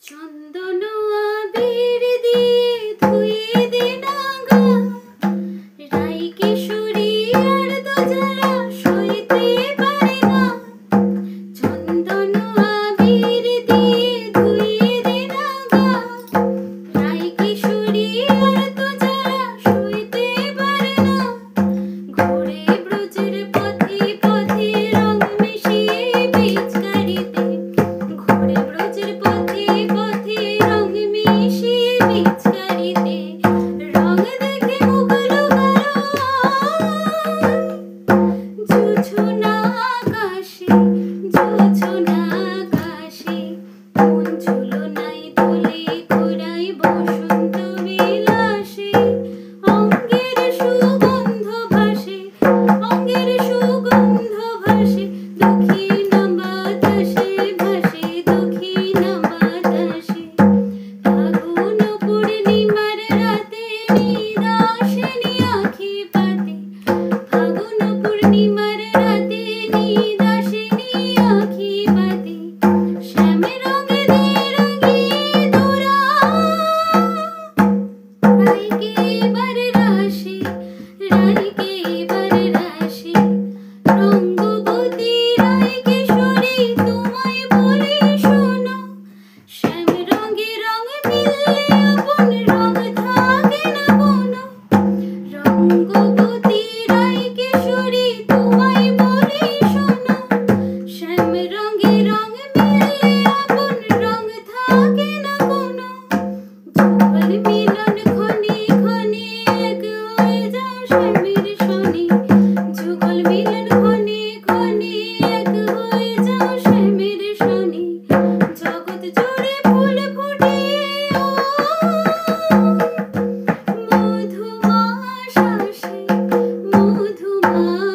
চন্দন আবির দিয়ে ধুয়ে দে না গা, রাই কিশোরী আর দোজালা সইতে পারে না। চন্দন আবির দিয়ে ধুয়ে দে না গা, রাই কিশোরী আর দোজালা সইতে পারে না। ঘুরে ব্রজের পথে পথে রং মিশিয়ে পিচকারিতে, ঘুরে ব্রজের পথে পথে রং মিশিয়ে পিচকারিতে, রং দেখে মুগলো জোছনা আকাশে, জোছনা আকাশে মন ঝুলনায় দোলে ঘোরায় বসন্ত বিলাসে। অঙ্গের সুগন্ধ ভাসে, অঙ্গের সুগন্ধ ভাসে, দক্ষিণ বাতাসে ভাসে, দক্ষিণ বাতাসে। ফাগুন পূর্ণিমার রাতে নিদাসিনী আঁখি পাতে, ফাগুন পূর্ণিমার রাতে নিদাসিনী আঁখি পাতে। শ্যাম রঙে দে রঙিয়ে তোরা, রাইকে এবার রাশি, রাইকে এবার রাশি। রঙ্গবতী রাই কিশোরী তোমায় বলি শোনো, শ্যাম রঙে রং মিললে আপন রং থাকে না কোনো। রঙ্গবতী রাই কিশোরী তোমায় বলি শোনো, শ্যাম রঙে রং মিললে আপন রং থাকে না কোনো। যুগল মিলন ক্ষণে ক্ষণে এক হয়ে যাও শ্যামের শনি, যুগল মিলন ক্ষণে ক্ষণে এক হয়ে যাও শ্যামের শনি। জগৎ জুড়ে ফুল ফুটিয়ে মধুমাস আসে, মধুমাস